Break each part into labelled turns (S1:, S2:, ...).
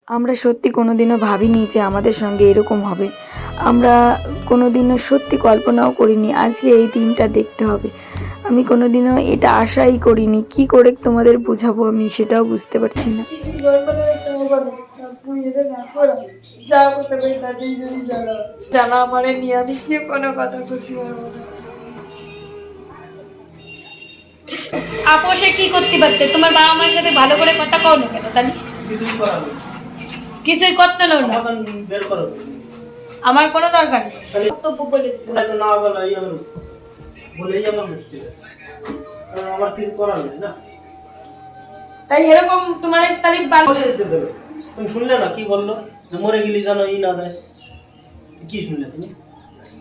S1: আমরা সত্যি কোনোদিনও ভাবিনি যে আমাদের সঙ্গে এরকম হবে। আমরা কোনোদিনও সত্যি কল্পনাও করিনি আজকে এই দিনটা দেখতে হবে। আমি কোনোদিনও এটা আশাই করিনি। কি করে তোমাদের বোঝাবো আমি সেটাও বুঝতে পারছি না। জানা আমারে নিয়ে আমি কি কোনো কথা করতে পারবো না।
S2: আপোষে কি করতে পারতে? তোমার বাবা মার সাথে ভালো করে কথা কও না কেন? তাহলে কিছুই করতে না। আমার কোনো দরকার নেই। বক্তব্য বলে
S3: আমার কিছু করার নেই না।
S2: তাই এরকম তোমার তারিফ
S3: তুমি শুনলে না কি বললো যে মরে গেলি জানো ই না দেয়? কি শুনলে তুমি?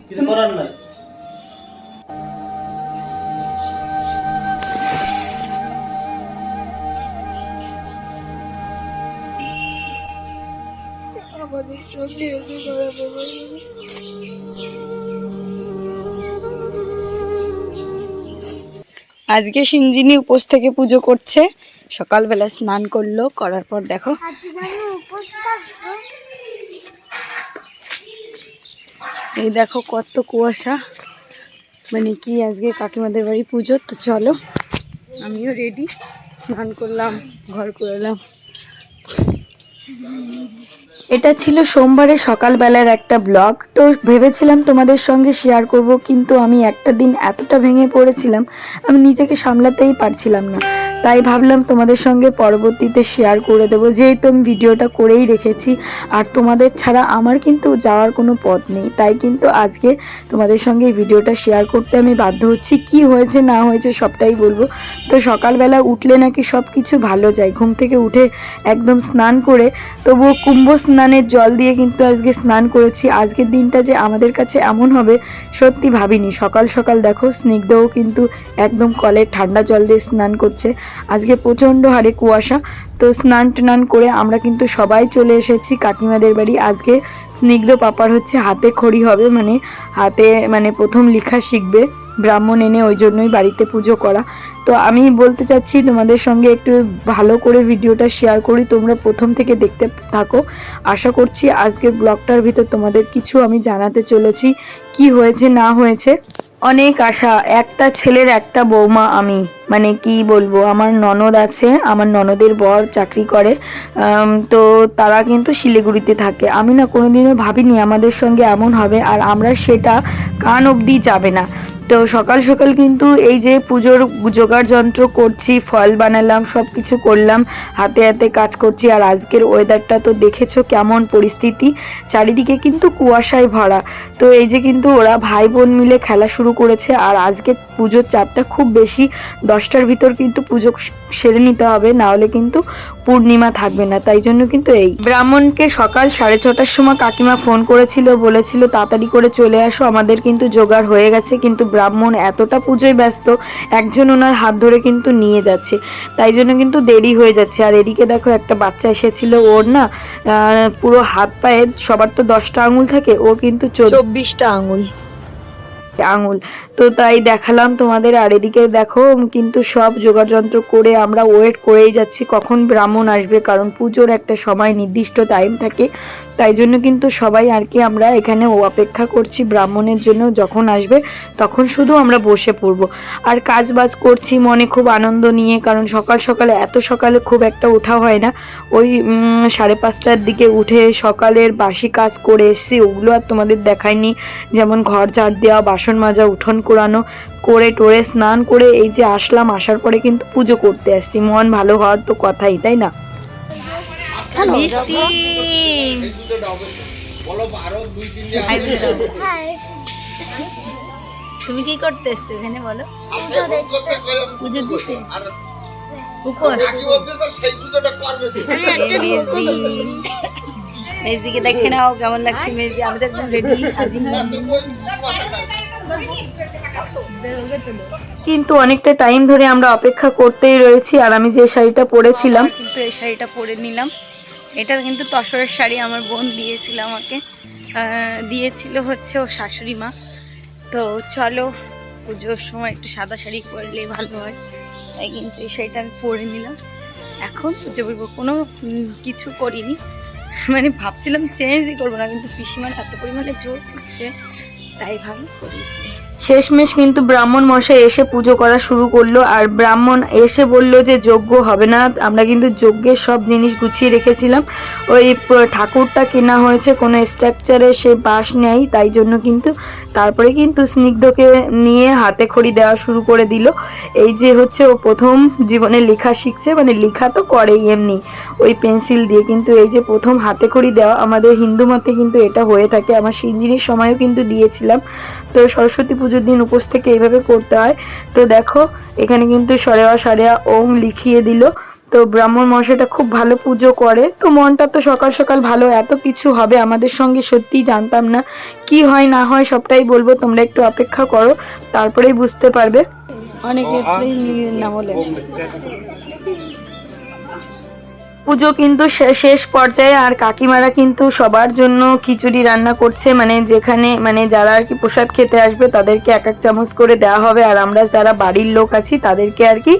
S3: কিছু করার নাই।
S1: আজকে সিঞ্জিনি উপোস থেকে পুজো করছে। সকালবেলা স্নান করলো, করার পর দেখো এই দেখো কত কুয়াশা। মানে কি আজকে কাকিমাদের বাড়ি পুজো। তো চলো আমিও রেডি, স্নান করলাম, ঘর করলাম। এটা ছিল সোমবারের সকালবেলার একটা ব্লগ। তো ভেবেছিলাম তোমাদের সঙ্গে শেয়ার করব, কিন্তু আমি একটা দিন এতটা ভেঙে পড়েছিলাম আমি নিজেকে সামলাতেই পারছিলাম না। তাই ভাবলাম তোমাদের সঙ্গে পরবর্তীতে শেয়ার করে দেবো, যেহেতু আমি ভিডিওটা করেই রেখেছি। আর তোমাদের ছাড়া আমার কিন্তু যাওয়ার কোনো পথ নেই, তাই কিন্তু আজকে তোমাদের সঙ্গে এই ভিডিওটা শেয়ার করতে আমি বাধ্য হচ্ছি। কি হয়েছে না হয়েছে সবটাই বলবো। তো সকালবেলা উঠলে নাকি সব কিছু ভালো যায়। ঘুম থেকে উঠে একদম স্নান করে, তবুও কুম্ভ স্নানের জল দিয়ে কিন্তু আজকে স্নান করেছি। আজকের দিনটা যে আমাদের কাছে এমন হবে সত্যি ভাবিনি। সকাল সকাল দেখো স্নিগ্ধও কিন্তু একদম কলের ঠান্ডা জল দিয়ে স্নান করছে। আজকে প্রচণ্ড হারে কুয়াশা। তো স্নান টান করে আমরা কিন্তু সবাই চলে এসেছি কাকিমাদের বাড়ি। আজকে স্নিগ্ধ পাপার হচ্ছে হাতে খড়ি হবে, মানে প্রথম লেখা শিখবে ব্রাহ্মণ এনে, ওই জন্যই বাড়িতে পুজো করা। তো আমি বলতে চাচ্ছি তোমাদের সঙ্গে একটু ভালো করে ভিডিওটা শেয়ার করি, তোমরা প্রথম থেকে দেখতে থাকো। আশা করছি আজকের ব্লগটার ভিতর তোমাদের কিছু আমি জানাতে চলেছি, কি হয়েছে না হয়েছে। অনেক আশা, একটা ছেলের একটা বৌমা আমি, মানে কি বলবো। আমার ননদ আছে, আমার ননদের বর চাকরি করে, তো তারা কিন্তু শিলিগুড়িতে থাকে। আমি না কোনোদিনও ভাবিনি আমাদের সঙ্গে এমন হবে, আর আমরা সেটা কান অবধি যাবে না। তো সকাল সকাল কিন্তু এই যে পুজোর জোগাড় যন্ত্র করছি, ফল বানালাম, সব কিছু করলাম, হাতে হাতে কাজ করছি। আর আজকের ওয়েদারটা তো দেখেছো কেমন পরিস্থিতি, চারিদিকে কিন্তু কুয়াশায় ভরা। তো এই যে কিন্তু ওরা ভাই বোন মিলে খেলা শুরু করেছে। আর আজকে পুজোর চাপটা খুব বেশি, 10টার ভিতর কিন্তু পুজো সেরে নিতে হবে, না হলে কিন্তু পূর্ণিমা থাকবে না। তাই জন্য কিন্তু এই ব্রাহ্মণকে সকাল 6:30টার সময় কাকিমা ফোন করেছিল, বলেছিল তাড়াতাড়ি করে চলে আসো, আমাদের কিন্তু জোগাড় হয়ে গেছে। কিন্তু ব্রাহ্মণ এতটা পুজোয় ব্যস্ত, একজন ওনার হাত ধরে কিন্তু নিয়ে যাচ্ছে, তাই জন্য কিন্তু দেরি হয়ে যাচ্ছে। আর এদিকে দেখো একটা বাচ্চা এসেছিল, ওর না পুরো হাত পায়ে সবার তো 10টা আঙুল থাকে, ও কিন্তু 24টা আঙুল। তো তাই দেখালাম তোমাদের। আর এদিকে দেখো কিন্তু সব যোগাযন্ত্র করে আমরা ওয়েট করেই যাচ্ছি কখন ব্রাহ্মণ আসবে, কারণ পুজোর একটা সময় নির্দিষ্ট টাইম থাকে। তাই জন্য কিন্তু সবাই আর কি আমরা এখানে অপেক্ষা করছি ব্রাহ্মণের জন্য, যখন আসবে তখন শুধু আমরা বসে পড়বো। আর কাজ বাজ করছি মনে খুব আনন্দ নিয়ে, কারণ সকাল সকালে এত সকালে খুব একটা ওঠা হয় না। ওই 5:30টার দিকে উঠে সকালের বাসি কাজ করে এসেছি, ওগুলো আর তোমাদের দেখাইনি। যেমন ঘর ঝাড় দেওয়া, বাসন মাজা, উঠোন কোড়ানো করে টোরে স্নান করে এই যে আসলাম। আসার পরে কিন্তু পুজো করতে আসছি, মন ভালো হওয়ার তো কথাই, তাই না?
S2: তুমি কি করতে এসছো এখানে বলো? পুজো দিতে মেজদিকে দেখে নাও কেমন লাগছে মেজদি। আমি তো একদম রেডি স্বাধীন।
S1: কিন্তু অনেকটা টাইম ধরে আমরা অপেক্ষা করতেই রয়েছি। আর আমি যে শাড়িটা পরেছিলাম, কিন্তু এই শাড়িটা পরে নিলাম। এটা কিন্তু তসরের শাড়ি, আমার বোন দিয়েছিল আমাকে, দিয়েছিল হচ্ছে ও শাশুড়ি মা। তো চলো পুজোর সময় একটু সাদা শাড়ি পরলেই ভালো হয়, তাই কিন্তু এই শাড়িটা আমি পরে নিলাম। এখন পুজো করবো, কোনো কিছু করিনি,
S2: মানে ভাবছিলাম চেঞ্জই করবো না, কিন্তু পিসিমার এত পরিমাণে জোর করছে তাই ভাবি করি।
S1: শেষমেশ কিন্তু ব্রাহ্মণ মশাই এসে পুজো করা শুরু করলো, আর ব্রাহ্মণ এসে বলল যে যজ্ঞ হবে না। আমরা কিন্তু যজ্ঞের সব জিনিস গুছিয়ে রেখেছিলাম। ওই ঠাকুরটা কেনা হয়েছে কোনো স্ট্রাকচারে, সে বাঁশ নেই, তাই জন্য কিন্তু তারপরে কিন্তু স্নিগ্ধকে নিয়ে হাতে খড়ি দেওয়া শুরু করে দিল। এই যে হচ্ছে ও প্রথম জীবনে লেখা শিখছে, মানে লেখা তো করেই এমনি ওই পেন্সিল দিয়ে, কিন্তু এই যে প্রথম হাতে খড়ি দেওয়া আমাদের হিন্দু মতে কিন্তু এটা হয়ে থাকে। আমার সিঞ্জিনির সময়ও কিন্তু দিয়েছিলাম। তো সরস্বতী পুজোর দিন উপোস থেকে এইভাবে করতে হয়। তো দেখো এখানে কিন্তু সরেয়া সরেয়া ওম লিখিয়ে দিল। তো ব্রাহ্মণ মশাইটা খুব ভালো পুজো করে। তো মনটা তো সকাল সকাল ভালো, এত কিছু হবে আমাদের সঙ্গে সত্যিই জানতাম না। কি হয় না হয় সবটাই বলবো, তোমরা একটু অপেক্ষা করো, তারপরেই বুঝতে পারবে।
S2: অনেক ক্ষেত্রেই না বলে
S1: পুজো কিন্তু শেষ পর্যায়ে, আর কাকিমারা কিন্তু সবার জন্য খিচুড়ি রান্না করছে, মানে যেখানে মানে যারা আর কি প্রসাদ খেতে আসবে তাদেরকে এক এক চামচ করে দেওয়া হবে, আর আমরা যারা বাড়ির লোক আছি তাদেরকে আর কি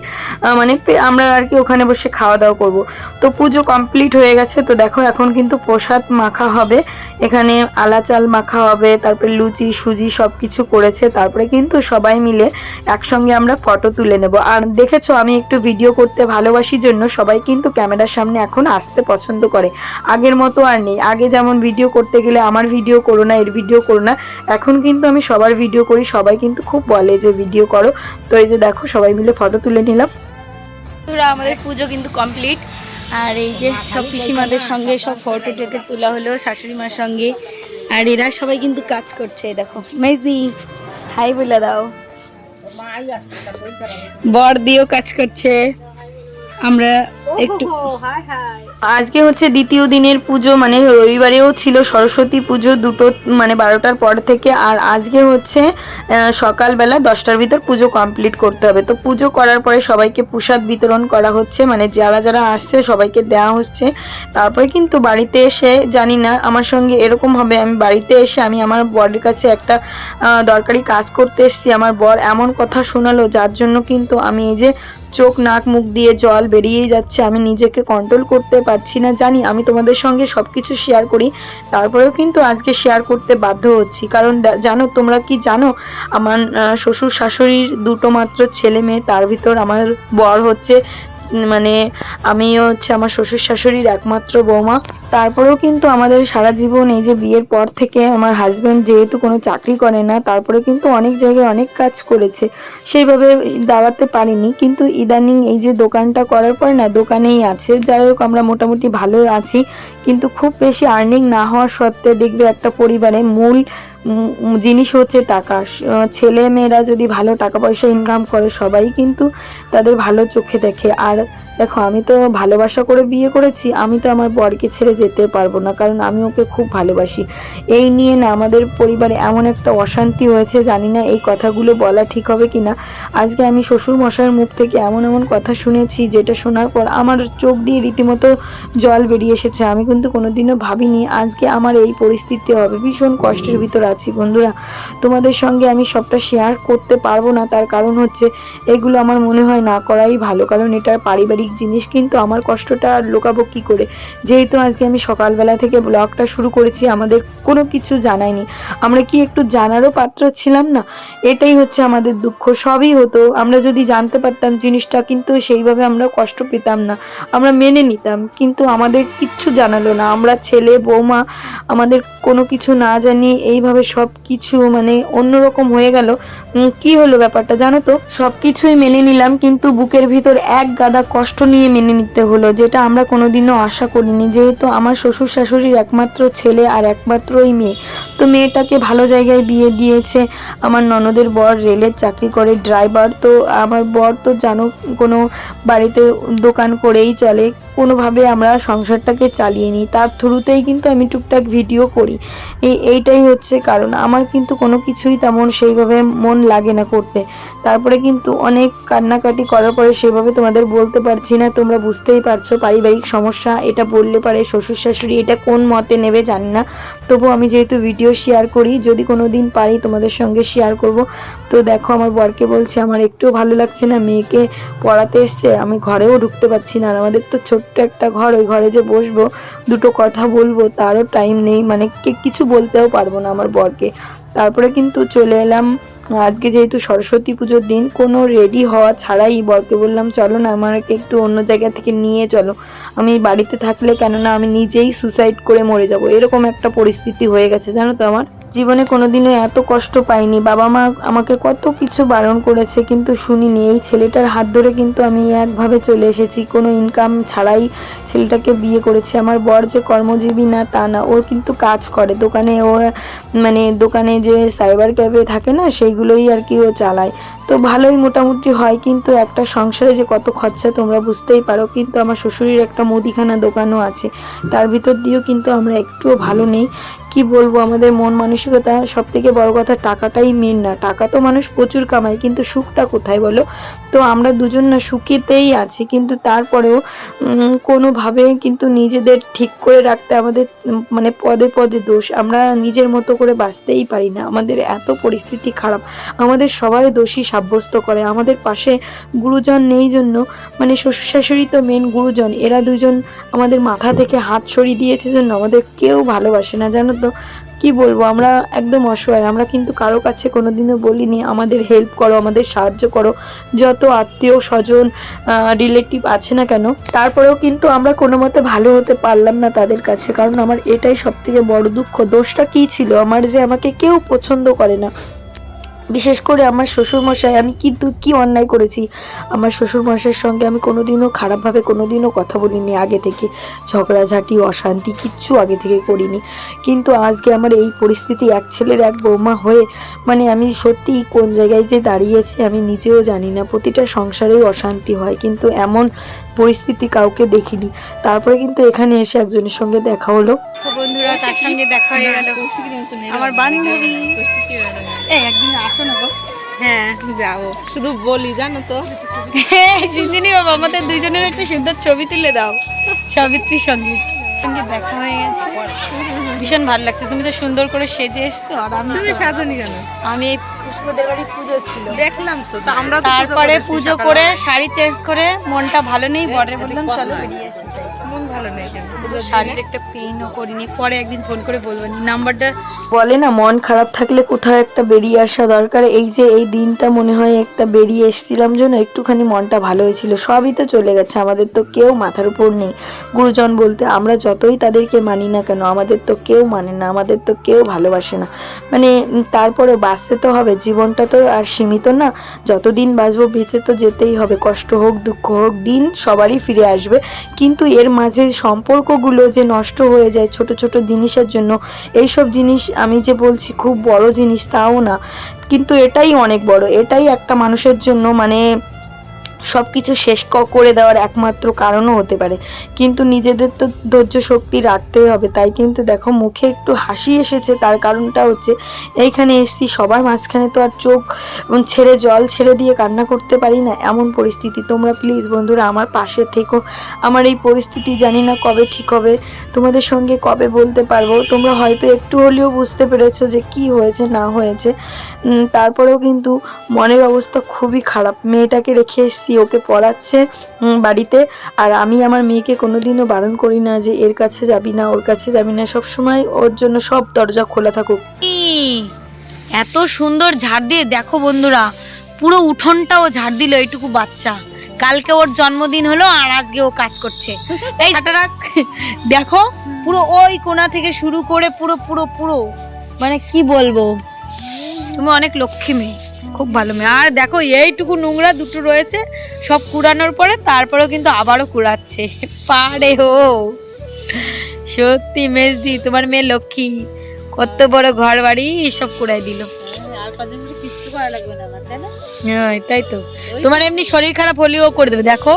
S1: মানে আমরা আর কি ওখানে বসে খাওয়া দাওয়া করব। তো পুজো কমপ্লিট হয়ে গেছে। তো দেখো এখন কিন্তু প্রসাদ মাখা হবে, এখানে আলা চাল মাখা হবে, তারপরে লুচি সুজি সব কিছু করেছে। তারপরে কিন্তু সবাই মিলে একসঙ্গে আমরা ফটো তুলে নেব। আর দেখেছো আমি একটু ভিডিও করতে ভালোবাসি জন্য সবাই কিন্তু ক্যামেরার সামনে এখন আসতে পছন্দ করে, আগের মতো আর নেই। আগে যেমন ভিডিও করতে গেলে আমার ভিডিও করো না, এর ভিডিও করো না, এখন কিন্তু আমি সবার ভিডিও করি, সবাই কিন্তু খুব বলে যে ভিডিও করো। তো এই যে দেখো সবাই মিলে ফটো তুলে নিলাম।
S2: আমাদের পুজো কিন্তু কমপ্লিট, আর এই যে সব পিসিমাদের সঙ্গে সব ফটো টোটো তোলা হলো শাশুড়ি মার সঙ্গে, আর এরা সবাই কিন্তু কাজ করছে। দেখো মেজদি হাই বলে দাও, বর দিয়েও কাজ করছে। আমরা একটু
S1: আজকে হচ্ছে দ্বিতীয় দিনের পুজো, মানে রবিবারেও ছিল সরস্বতী পুজো, দুটো মানে 12টার পর থেকে। আর আজকে হচ্ছে সকালবেলা 10টার ভিতর পুজো কমপ্লিট করতে হবে। তো পুজো করার পরে সবাইকে প্রসাদ বিতরণ করা হচ্ছে, মানে যারা যারা আসছে সবাইকে দেওয়া হচ্ছে। তারপরে কিন্তু বাড়িতে এসে জানি না আমার সঙ্গে এরকম হবে, আমি বাড়িতে এসে আমি আমার বরের কাছে একটা দরকারি কাজ করতে এসেছি। আমার বর এমন কথা শোনালো যার জন্য কিন্তু আমি এই যে চোখ নাক মুখ দিয়ে জল বেরিয়েই যাচ্ছে, আমি নিজেকে কন্ট্রোল করতে পারছি না। জানি আমি তোমাদের সঙ্গে সব কিছু শেয়ার করি, তারপরেও কিন্তু আজকে শেয়ার করতে বাধ্য হচ্ছি। কারণ জানো, তোমরা কি জানো, আমার শ্বশুর শাশুড়ির দুটো মাত্র ছেলে মেয়ে, তার ভিতর আমার বর হচ্ছে মানে আমিও হচ্ছে আমার শ্বশুর শাশুড়ির একমাত্র বৌমা। তারপরেও কিন্তু আমাদের সারা জীবন এই যে বিয়ের পর থেকে আমার হাজব্যান্ড যেহেতু কোনো চাকরি করে না, তারপরে কিন্তু অনেক জায়গায় অনেক কাজ করেছে, সেইভাবে দাঁড়াতে পারিনি। কিন্তু ইদানিং এই যে দোকানটা করার পর না দোকানেই আছে। যাই হোক আমরা মোটামুটি ভালো আছি, কিন্তু খুব বেশি আর্নিং না হওয়া সত্ত্বে দেখবে একটা পরিবারে মূল জিনিস হচ্ছে টাকা। ছেলে মেয়েরা যদি ভালো টাকা পয়সা ইনকাম করে সবাই কিন্তু তাদের ভালো চোখে দেখে। আর দেখো আমি তো ভালোবাসা করে বিয়ে করেছি, আমি তো আমার বরকে ছেড়ে যেতে পারবো না, কারণ আমি ওকে খুব ভালোবাসি। এই নিয়ে না আমাদের পরিবারে এমন একটা অশান্তি হয়েছে, জানি না এই কথাগুলো বলা ঠিক হবে কিনা। আজকে আমি শ্বশুর মশাইয়ের মুখ থেকে এমন এমন কথা শুনেছি যেটা শোনার পর আমার চোখ দিয়ে রীতিমতো জল বেরিয়ে এসেছে। আমি কিন্তু কোনোদিনও ভাবিনি আজকে আমার এই পরিস্থিতি হবে। ভীষণ কষ্টের ভিতর আছি বন্ধুরা, তোমাদের সঙ্গে আমি সবটা শেয়ার করতে পারবো না, তার কারণ হচ্ছে এগুলো আমার মনে হয় না করাই ভালো, কারণ এটা পারিবারিক জিনিস। কিন্তু আমার কষ্টটা আর লুকাবো কি করে, যেহেতু আজকে আমি সকালবেলা থেকে ব্লগটা শুরু করেছি, আমাদের কোনো কিছু জানায়নি। আমরা কি একটু জানারও পাত্র ছিলাম না? এটাই হচ্ছে আমাদের দুঃখ। সবই হতো, আমরা যদি জানতে পারতাম জিনিসটা, কিন্তু সেইভাবে আমরা কষ্ট পেতাম না, আমরা মেনে নিতাম। কিন্তু আমাদের কিচ্ছু জানালো না, আমরা ছেলে বৌমা আমাদের কোনো কিছু না জানিয়ে এইভাবে সব কিছু মানে অন্যরকম হয়ে গেল। কি হলো ব্যাপারটা জানো তো? সব কিছুই মেনে নিলাম, কিন্তু বুকের ভিতর এক গাদা কষ্ট নিয়ে মেনে নিতে হলো, যেটা আমরা কোনোদিনও আশা করিনি। যেহেতু আমার শ্বশুর শাশুড়ির একমাত্র ছেলে আর একমাত্রই মেয়ে, তো মেয়েটাকে ভালো জায়গায় বিয়ে দিয়েছে। আমার ননদের বর রেলের চাকরি করে, ড্রাইভার। তো আমার বর তো জানো কোনো বাড়িতে দোকান করেই চলে, কোনোভাবে আমরা সংসারটাকে চালিয়ে নিই, তার থ্রুতেই কিন্তু আমি টুকটাক ভিডিও করি। এইটাই হচ্ছে কারণ। আমার কিন্তু কোনো কিছুই তেমন সেইভাবে মন লাগে না করতে। তারপরে কিন্তু অনেক কান্নাকাটি করার পরে সেভাবে তোমাদের বলতে পারছি না, তোমরা বুঝতেই পারছো পারিবারিক সমস্যা, এটা বললে পারে শ্বশুর শাশুড়ি এটা কোন মতে নেবে জানি না। তবু আমি যেহেতু ভিডিও শেয়ার করি, যদি কোনো দিন পারি তোমাদের সঙ্গে শেয়ার করব। তো দেখো আমার বরকে বলছে আমার একটু ভালো লাগছে না, মেয়েকে পড়াতে এসছে, আমি ঘরেও ঢুকতে পারছি না। আর আমাদের তো ছোট্ট ছোট্ট একটা ঘর, ওই ঘরে যে বসবো, দুটো কথা বলবো তারও টাইম নেই, মানে কিছু বলতেও পারবো না আমার বরকে। তারপরে কিন্তু চলে এলাম, আজকে যেহেতু সরস্বতী পুজোর দিন, কোনো রেডি হওয়া ছাড়াই বরকে বললাম চলো না আমাকে একটু অন্য জায়গা থেকে নিয়ে চলো, আমি বাড়িতে থাকলে কেননা আমি নিজেই সুসাইড করে মরে যাব, এরকম একটা পরিস্থিতি হয়ে গেছে জানো তো। আমার জীবনে কোনোদিনও এত কষ্ট পাইনি, বাবা মা আমাকে কত কিছু বারণ করেছে কিন্তু শুনিনি। এই ছেলেটার হাত ধরে কিন্তু আমি একভাবে চলে এসেছি, কোনো ইনকাম ছাড়াই ছেলেটাকে বিয়ে করেছি। আমার বর যে কর্মজীবী না তা না, ওর কিন্তু কাজ করে দোকানে, ও মানে দোকানে যে সাইবার ক্যাফে থাকে না সেইগুলোই আর কি ও চালায়, তো ভালোই মোটামুটি হয়। কিন্তু একটা সংসারে যে কত খরচা তোমরা বুঝতেই পারো। কিন্তু আমার শ্বশুরের একটা মুদিখানা দোকানও আছে, তার ভিতর দিয়েও কিন্তু আমরা একটুও ভালো নেই। কি বলবো, আমাদের মন মানসিকতা, সব থেকে বড় কথা টাকাটাই মেন না, টাকা তো মানুষ প্রচুর কামায় কিন্তু সুখটা কোথায় বলো। তো আমরা দুজন না সুখীতেই আছি, কিন্তু তারপরেও কোনোভাবে কিন্তু নিজেদের ঠিক করে রাখতে আমাদের মানে পদে পদে দোষ, আমরা নিজের মতো করে বাঁচতেই পারি না, আমাদের এত পরিস্থিতি খারাপ, আমাদের সবাই দোষী সাব্যস্ত করে। আমাদের পাশে গুরুজন নেই জন্য, মানে শ্বশুর শাশুড়ি তো মেন গুরুজন, এরা দুজন আমাদের মাথা থেকে হাত সরিয়ে দিয়েছে জন্য আমাদের কেউ ভালোবাসে না জানো তো। কি বলবো, আমরা একদম অসহায়, আমরা কিন্তু কারো কাছে কোনোদিনও বলিনি আমাদের হেল্প করো, আমাদের সাহায্য করো, যত আত্মীয় স্বজন রিলেটিভ আছে না কেন, তারপরেও কিন্তু আমরা কোনো মতে ভালো হতে পারলাম না তাদের কাছে। কারণ আমার এটাই সব থেকে বড় দুঃখ, দোষটা কী ছিল আমার যে আমাকে কেউ পছন্দ করে না, বিশেষ করে আমার শ্বশুরমশাই। আমি কিন্তু কি অন্যায় করেছি, আমার শ্বশুরমশাইয়ের সঙ্গে আমি কোনোদিনও খারাপভাবে কোনোদিনও কথা বলিনি, আগে থেকে ঝগড়াঝাটি অশান্তি কিচ্ছু আগে থেকে করিনি। কিন্তু আজকে আমার এই পরিস্থিতি, এক ছেলের এক বৌমা হয়ে, মানে আমি সত্যিই কোন জায়গায় যে দাঁড়িয়েছি আমি নিজেও জানি না। প্রতিটা সংসারেই অশান্তি হয়, কিন্তু এমন পরিস্থিতি কাউকে দেখিনি। তারপরে কিন্তু এখানে এসে একজনের সঙ্গে দেখা হলো।
S2: বন্ধুরা, তার সঙ্গে দেখা হয়ে গেল আমার বান্ধবী। এই একদিন আসো না গো।
S4: হ্যাঁ যাবো, শুধু বলি জানো তো।
S2: হ্যাঁ সিন্দিনী বাবা, আমাদের দুজনের একটা সুন্দর ছবি তুলে দাও সাবিত্রীর সঙ্গে। সঙ্গে দেখা হয়ে গেছে, ভীষণ ভালো লাগছে। তুমি তো সুন্দর করে সেজে এসছো, আর আমি
S4: তুমি সাজনি কেন?
S2: আমি এই পুষ্পদের বাড়ি পুজো ছিল,
S4: দেখলাম তো, তা আমরা তো
S2: তারপরে পুজো করে শাড়ি চেঞ্জ করে মনটা ভালো নেই, বরের বললাম চলো বেরিয়ে আসি।
S4: মন ভালো নেই কেন?
S2: শাড়ির একটা পেনও করিনি, পরে একদিন ফোন করে বলবো। নাম্বারটা
S1: বলে না, মন খারাপ থাকলে কোথাও একটা বেরিয়ে আসা দরকার। এই যে এই দিনটা মনে হয় একটা বেরিয়ে এসেছিলাম জন্য একটুখানি মনটা ভালো হয়েছিল। সবই তো চলে গেছে, আমাদের তো কেউ মাথার উপর নেই। গুরুজন বলতে আমরা যতই তাদেরকে মানি না কেন, আমাদের তো কেউ মানে না, আমাদের তো কেউ ভালোবাসে না। মানে তারপরে বাঁচতে তো হবে, জীবনটা তো আর সীমিত না, যতদিন বাঁচবো বেঁচে তো যেতেই হবে। কষ্ট হোক দুঃখ হোক, দিন সবারই ফিরে আসবে। কিন্তু এর মাঝে সম্পর্কগুলো যে নষ্ট হয়ে যায় ছোট ছোট জিনিসের জন্য, এইসব জিনিস আমি যে বলছি খুব বড় জিনিস তাও না, কিন্তু এটাই অনেক বড়, এটাই একটা মানুষের জন্য মানে সব কিছু শেষ করে দেওয়ার একমাত্র কারণও হতে পারে। কিন্তু নিজেদের তো ধৈর্য শক্তি রাখতেই হবে। তাই কিন্তু দেখো মুখে একটু হাসি এসেছে, তার কারণটা হচ্ছে এইখানে এসছি, সবার মাঝখানে তো আর চোখ ছেড়ে জল ছেড়ে দিয়ে কান্না করতে পারি না, এমন পরিস্থিতি। তোমরা প্লিজ বন্ধুরা আমার পাশে থেকো। আমার এই পরিস্থিতি জানি না কবে ঠিক হবে, তোমাদের সঙ্গে কবে বলতে পারবো। তোমরা হয়তো একটু হলেও বুঝতে পেরেছো যে কি হয়েছে না হয়েছে। তারপরেও কিন্তু মনের অবস্থা খুবই খারাপ। মেয়েটাকে রেখে এসছি, ওকে পড়াচ্ছে বাড়িতে, আর আমি আমার মেয়েকে কোনোদিনও বারণ করি না যে এর কাছে যাবি না ওর কাছে যাবি না, সবসময় ওর জন্য সব দরজা খোলা থাকুক।
S2: এত সুন্দর ঝাড় দিয়ে দেখো বন্ধুরা, পুরো উঠোনটাও ঝাড় দিল এইটুকু বাচ্চা। কালকে ওর জন্মদিন হলো আর আজকে ও কাজ করছে। এই দেখো পুরো ওই কোণা থেকে শুরু করে পুরো পুরো পুরো মানে কি বলবো, তুমি অনেক লক্ষ্মী মেয়ে, খুব ভালো মেয়ে। আর দেখো এইটুকু নোংরা দুটো রয়েছে, সব কুড়ানোর পরে তারপরেও কিন্তু আবারও কুড়াচ্ছে। পারে ও সত্যি মেজদি, তোমার মেয়ে লক্ষ্মী, কত বড় ঘর বাড়ি সব কুড়াই দিল। হ্যাঁ তাই তো, তোমার এমনি শরীর খারাপ হলেও করে দেবে, দেখো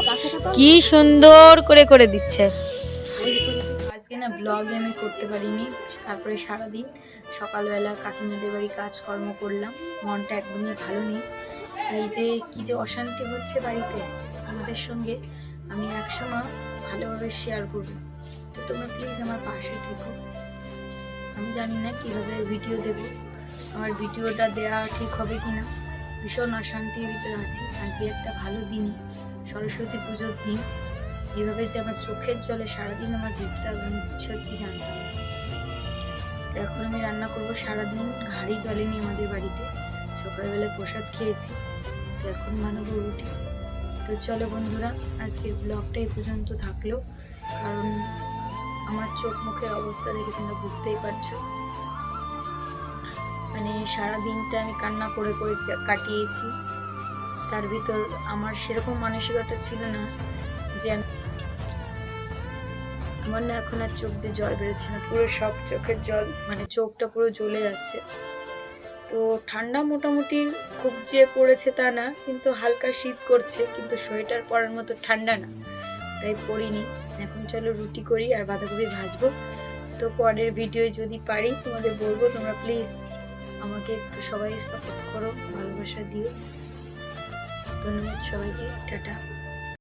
S2: কি সুন্দর করে করে দিচ্ছে। আজকে না ব্লগে আমি করতে পারিনি, তারপরে সারাদিন সকালবেলা কাকিমাদের বাড়ি কাজকর্ম করলাম, মনটা একদমই ভালো নেই। এই যে কি যে অশান্তি হচ্ছে বাড়িতে আমাদের সঙ্গে, আমি একসময় ভালোভাবে শেয়ার করব, তো তোমরা প্লিজ আমার পাশে থেকো। আমি জানি না কীভাবে ভিডিও দেব, আমার ভিডিওটা দেওয়া ঠিক হবে কি না, ভীষণ অশান্তির ভিতরে আছি। আজকে একটা ভালো দিনই, সরস্বতী পুজোর দিন, এইভাবে যে আমার চোখের জলে সারাদিন আমার ভিজতে হবে আমি সত্যি জানতাম না। তো এখন আমি রান্না করব, সারাদিন ঘাড়ি জ্বলেনি আমাদের বাড়িতে, সকালবেলায় প্রসাদ খেয়েছি, তো এখন বানাবো রুটি। তো চলো বন্ধুরা, আজকের ব্লগটা এই পর্যন্ত থাকলো, কারণ আমার চোখ মুখের অবস্থা দেখে তোমরা বুঝতেই পারছো, মানে সারা দিনটা আমি কান্না করে করে কাটিয়েছি। তার ভিতর আমার সেরকম মানসিকতা ছিল না যে আমার না এখন আর চোখ দিয়ে জল বেরোচ্ছে না, পুরো সব চোখের জল, মানে চোখটা পুরো জ্বলে যাচ্ছে। তো ঠান্ডা মোটামুটি খুব যে পড়েছে তা না, কিন্তু হালকা শীত করছে, কিন্তু সোয়েটার পরার মতো ঠান্ডা না, তাই পরিনি। এখন চলো রুটি করি আর বাঁধাকপি ভাজবো। তো পরের ভিডিও যদি পারি তোমাদের বলবো, তোমরা প্লিজ আমাকে একটু সবাই সাপোর্ট করো, ভালোবাসা দিও। ধন্যবাদ সবাইকে, টাটা।